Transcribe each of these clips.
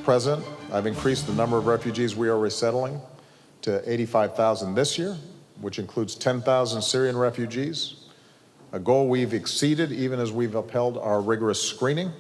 President, I've increased the number of refugees we are resettling to 85,000 this year, which includes 10,000 Syrian refugees, a goal we've exceeded even as we've upheld our rigorous screening.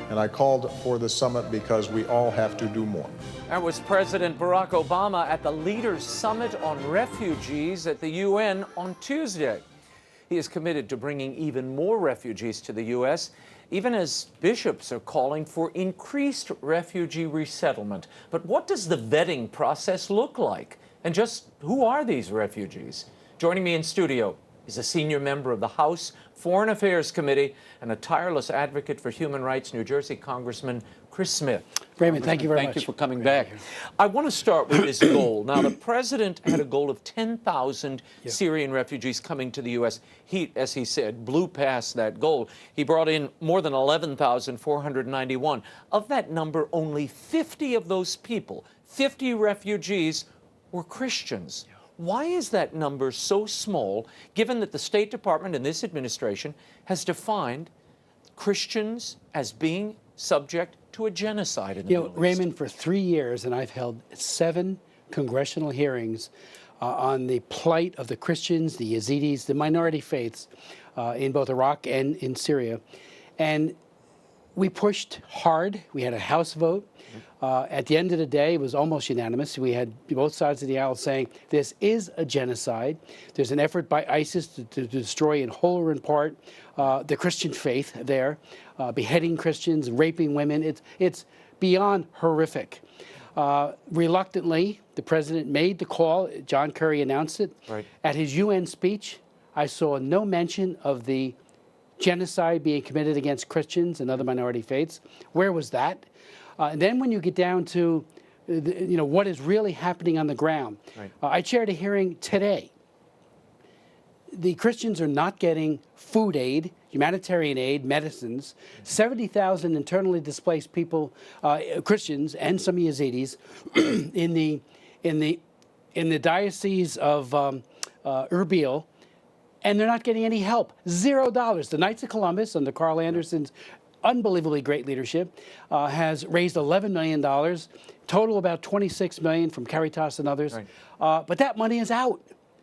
And I called for the summit because we all have to do more. That was President Barack Obama at the Leaders' Summit on Refugees at the UN on Tuesday. He is committed to bringing even more refugees to the U.S., even as bishops are calling for increased refugee resettlement. But what does the vetting process look like? And just who are these refugees? Joining me in studio is a senior member of the House Foreign Affairs Committee and a tireless advocate for human rights, New Jersey Congressman Chris Smith. Raymond, thank you very much. Thank you for coming back. I want to start with this goal. Now, the president had a goal of 10,000 Syrian refugees coming to the U.S. He, as he said, blew past that goal. He brought in more than 11,491. Of that number, only 50 of those people, 50 refugees, were Christians. Why is that number so small, given that the State Department and this administration has defined Christians as being subject to a genocide in the Middle East? Raymond, for 3 years, and I've held 7 congressional hearings on the plight of the Christians, the Yazidis, the minority faiths in both Iraq and in Syria. And we pushed hard. We had a House vote. At the end of the day, it was almost unanimous. We had both sides of the aisle saying this is a genocide. There's an effort by ISIS to destroy in whole or in part the Christian faith there, beheading Christians, raping women. It's beyond horrific. Reluctantly, the president made the call. John Kerry announced it. Right. At his UN speech, I saw no mention of the genocide being committed against Christians and other minority faiths. Where was that? And then when you get down to, what is really happening on the ground. Right. I chaired a hearing today. The Christians are not getting food aid, humanitarian aid, medicines. 70,000 internally displaced people, Christians and some Yazidis, in the diocese of Erbil, and they're not getting any help. $0. The Knights of Columbus, under Carl Anderson's unbelievably great leadership, has raised $11 million, total about $26 million from Caritas and others. Right. But that money is out.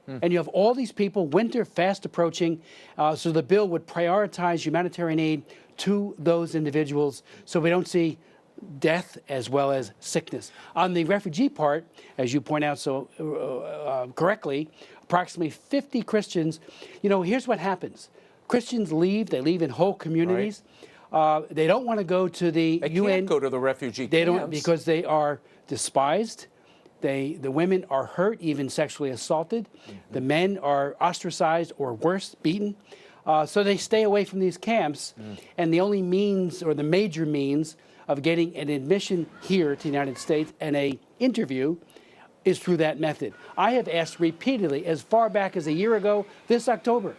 And you have all these people, winter fast approaching, so the bill would prioritize humanitarian aid to those individuals so we don't see death as well as sickness. On the refugee part, as you point out so correctly, approximately 50 Christians. Here's what happens. Christians leave. They leave in whole communities. Right. They don't want to go to the UN. They can't go to the refugee camps. They don't, because they are despised. The women are hurt, even sexually assaulted. The men are ostracized or worse, beaten. So they stay away from these camps. And the only means, or the major means, of getting an admission here to the United States and an interview is through that method. I have asked repeatedly, as far back as a year ago, this October,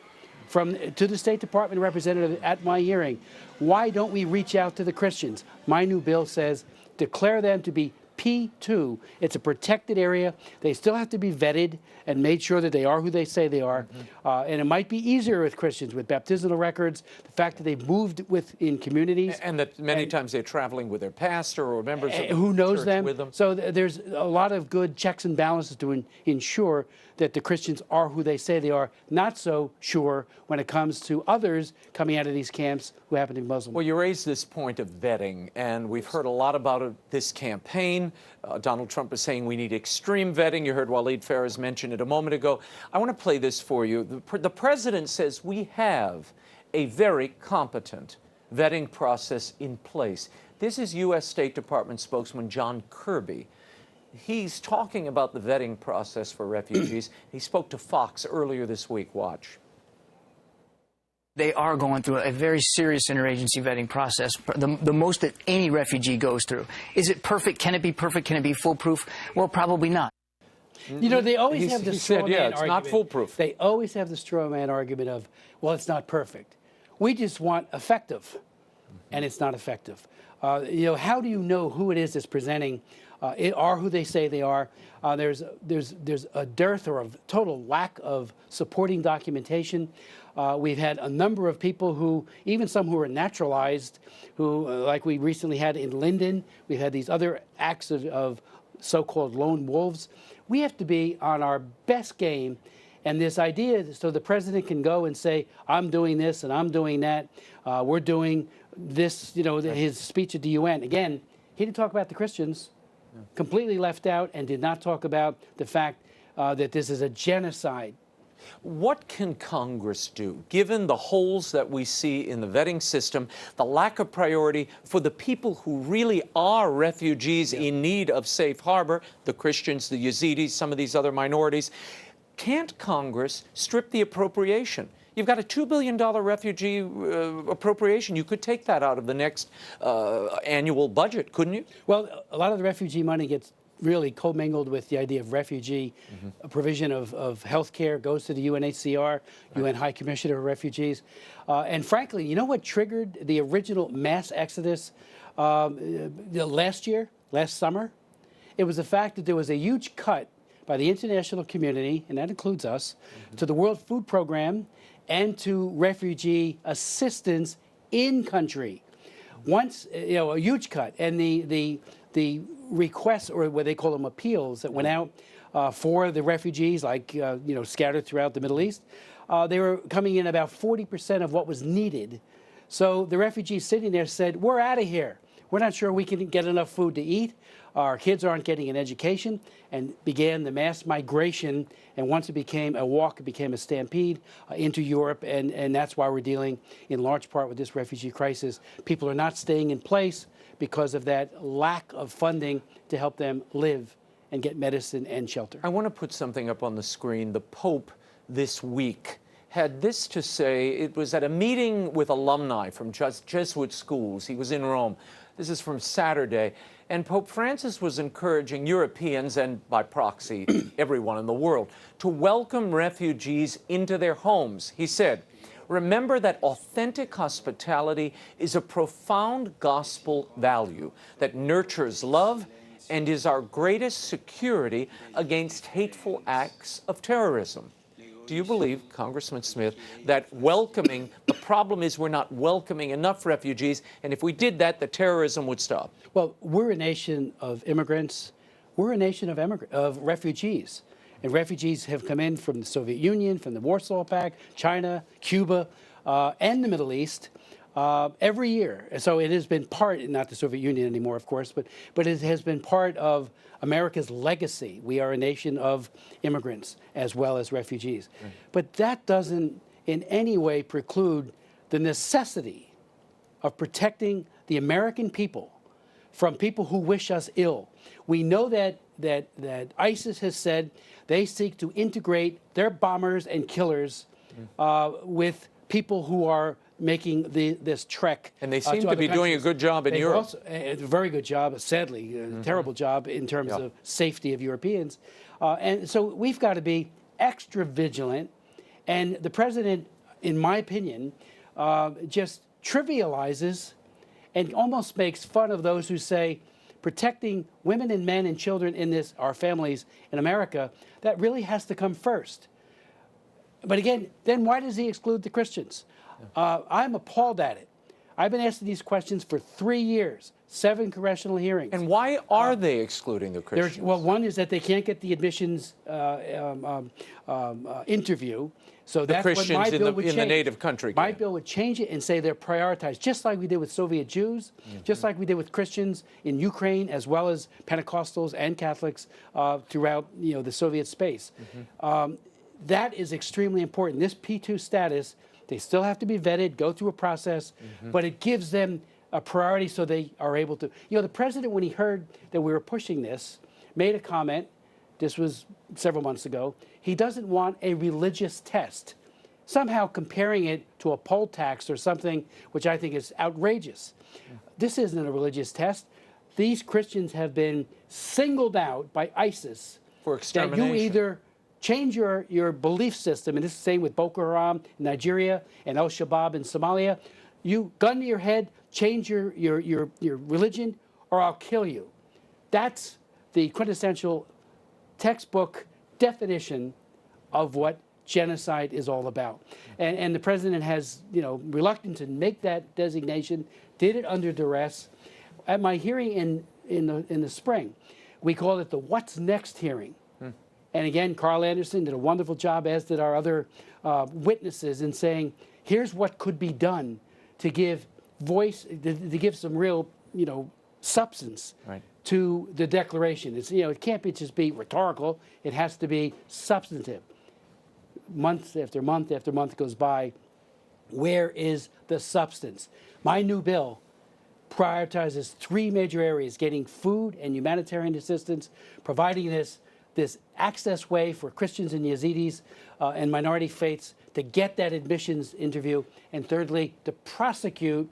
to the State Department representative at my hearing, why don't we reach out to the Christians? My new bill says declare them to be P2. It's a protected area. They still have to be vetted and made sure that they are who they say they are. And it might be easier with Christians, with baptismal records, the fact that they've moved within communities. And that many times they're traveling with their pastor or members of the who knows church them. With them. So there's a lot of good checks and balances to ensure that the Christians are who they say they are. Not so sure when it comes to others coming out of these camps who happen to be Muslim. Well, you raised this point of vetting, and we've heard a lot about this campaign. Donald Trump is saying we need extreme vetting. You heard Waleed Farah's mention it a moment ago. I want to play this for you. The president says we have a very competent vetting process in place. This is U.S. State Department spokesman John Kirby. He's talking about the vetting process for refugees. He spoke to Fox earlier this week. Watch. They are going through a very serious interagency vetting process, the most that any refugee goes through. Is it perfect? Can it be perfect? Can it be foolproof? Well, probably not. They always have the straw man argument. It's not foolproof. They always have the straw man argument of, well, it's not perfect. We just want effective, and it's not effective. How do you know who it is that's presenting are who they say they are. There's a dearth or a total lack of supporting documentation. We've had a number of people who, even some who are naturalized, who, like we recently had in Linden, we've had these other acts of so-called lone wolves. We have to be on our best game. And this idea, so the president can go and say, I'm doing this and I'm doing that. We're doing this, his speech at the UN. Again, he didn't talk about the Christians, completely left out, and did not talk about the fact that this is a genocide. What can Congress do, given the holes that we see in the vetting system, the lack of priority for the people who really are refugees in need of safe harbor, the Christians, the Yazidis, some of these other minorities? Can't Congress strip the appropriation? You've got a $2 billion refugee appropriation. You could take that out of the next annual budget, couldn't you? Well, a lot of the refugee money gets really commingled with the idea of refugee provision of health care, goes to the UNHCR, UN High Commissioner for Refugees. And frankly, you know what triggered the original mass exodus last summer? It was the fact that there was a huge cut by the international community, and that includes us, to the World Food Program and to refugee assistance in country. Once, a huge cut, and the requests, or what they call them appeals, that went out for the refugees, like scattered throughout the Middle East, they were coming in about 40% of what was needed. So the refugees sitting there said, "We're out of here. We're not sure we can get enough food to eat. Our kids aren't getting an education," and began the mass migration. And once it became a walk, it became a stampede into Europe. And that's why we're dealing in large part with this refugee crisis. People are not staying in place because of that lack of funding to help them live and get medicine and shelter. I want to put something up on the screen. The Pope this week had this to say. It was at a meeting with alumni from Jesuit schools. He was in Rome. This is from Saturday. And Pope Francis was encouraging Europeans, and by proxy, everyone in the world, to welcome refugees into their homes. He said, "Remember that authentic hospitality is a profound gospel value that nurtures love and is our greatest security against hateful acts of terrorism." Do you believe, Congressman Smith, that welcoming, the problem is we're not welcoming enough refugees, and if we did that, the terrorism would stop? Well, we're a nation of immigrants. We're a nation of refugees. And refugees have come in from the Soviet Union, from the Warsaw Pact, China, Cuba, and the Middle East every year. So it has been part, not the Soviet Union anymore, of course, but it has been part of America's legacy. We are a nation of immigrants as well as refugees. Right. But that doesn't in any way preclude the necessity of protecting the American people from people who wish us ill. We know that ISIS has said they seek to integrate their bombers and killers with people who are making this trek. And they seem to be doing a good job in Europe. Also, a very good job, sadly, a terrible job in terms of safety of Europeans. And so we've got to be extra vigilant. And the president, in my opinion, just trivializes and almost makes fun of those who say protecting women and men and children in our families in America, that really has to come first. But again, then why does he exclude the Christians? I'm appalled at it. I've been asking these questions for 3 years, 7 congressional hearings. And why are they excluding the Christians? Well, one is that they can't get the admissions interview. So that's Christians what my bill would change. in the native country. My bill would change it and say they're prioritized, just like we did with Soviet Jews, just like we did with Christians in Ukraine, as well as Pentecostals and Catholics throughout the Soviet space. That is extremely important. This P2 status, they still have to be vetted, go through a process, but it gives them a priority so they are able to. The president, when he heard that we were pushing this, made a comment. This was several months ago. He doesn't want a religious test, somehow comparing it to a poll tax or something, which I think is outrageous. This isn't a religious test. These Christians have been singled out by ISIS for extermination. That you either change your belief system, and this is the same with Boko Haram in Nigeria and Al-Shabaab in Somalia. You gun to your head, change your religion, or I'll kill you. That's the quintessential textbook definition of what genocide is all about. And the president has, reluctant to make that designation, did it under duress. At my hearing in the spring, we called it the What's Next hearing. And again, Carl Anderson did a wonderful job, as did our other witnesses, in saying, here's what could be done to give voice, to give some real, substance to the declaration. It's, it can't just be rhetorical. It has to be substantive. Month after month after month goes by. Where is the substance? My new bill prioritizes 3 major areas: getting food and humanitarian assistance, providing this access way for Christians and Yazidis and minority faiths to get that admissions interview, and thirdly, to prosecute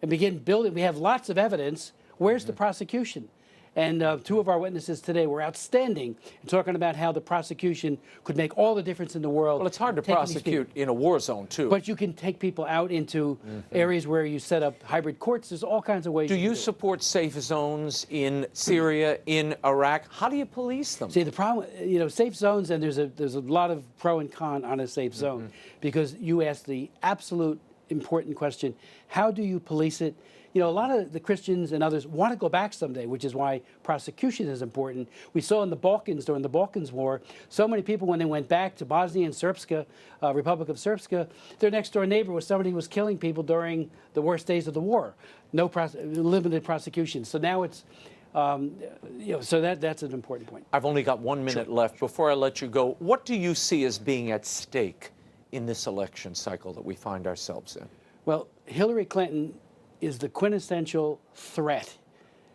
and begin building. We have lots of evidence. Where's the prosecution? And 2 of our witnesses today were outstanding in talking about how the prosecution could make all the difference in the world. Well, it's hard to prosecute in a war zone, too. But you can take people out into areas where you set up hybrid courts. There's all kinds of ways. Do you support safe zones in Syria, in Iraq? How do you police them? See, the problem, safe zones, and there's a lot of pro and con on a safe zone, because you asked the absolute important question: how do you police it? A lot of the Christians and others want to go back someday, which is why prosecution is important. We saw in the Balkans, during the Balkans War, so many people, when they went back to Bosnia and Srpska, Republic of Srpska, their next door neighbor was somebody who was killing people during the worst days of the war. Limited prosecution. So now it's, so that's an important point. I've only got 1 minute left. Before I let you go, what do you see as being at stake in this election cycle that we find ourselves in? Well, Hillary Clinton is the quintessential threat.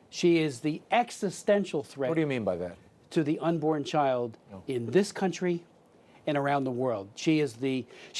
She is the existential threat. What do you mean by that? To the unborn child in this country and around the world. She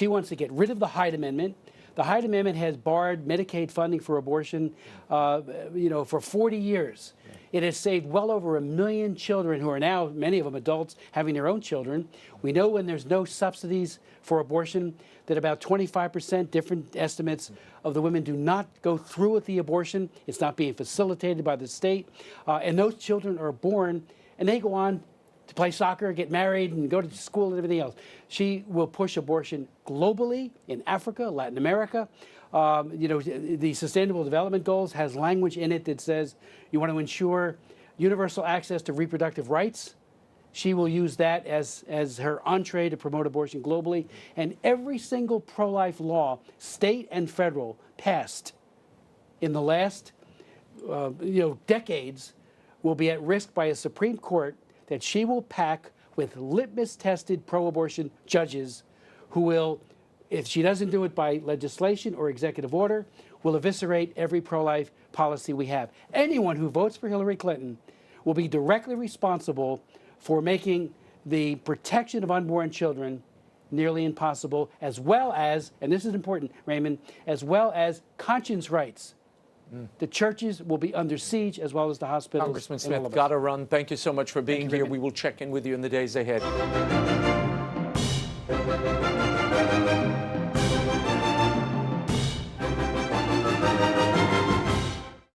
wants to get rid of the Hyde Amendment. The Hyde Amendment has barred Medicaid funding for abortion, for 40 years. It has saved well over 1 million children, who are now, many of them adults, having their own children. We know when there's no subsidies for abortion, that about 25%, different estimates, of the women do not go through with the abortion. It's not being facilitated by the state. And those children are born, and they go on to play soccer, get married, and go to school and everything else. She will push abortion globally, in Africa, Latin America. The Sustainable Development Goals has language in it that says you want to ensure universal access to reproductive rights. She will use that as her entree to promote abortion globally. And every single pro-life law, state and federal, passed in the last decades will be at risk by a Supreme Court that she will pack with litmus-tested pro-abortion judges who will, if she doesn't do it by legislation or executive order, will eviscerate every pro-life policy we have. Anyone who votes for Hillary Clinton will be directly responsible for making the protection of unborn children nearly impossible, as well as, and this is important, Raymond, as well as conscience rights. The churches will be under siege, as well as the hospitals. Congressman Smith, got to run. Thank you so much for being here. We will check in with you in the days ahead.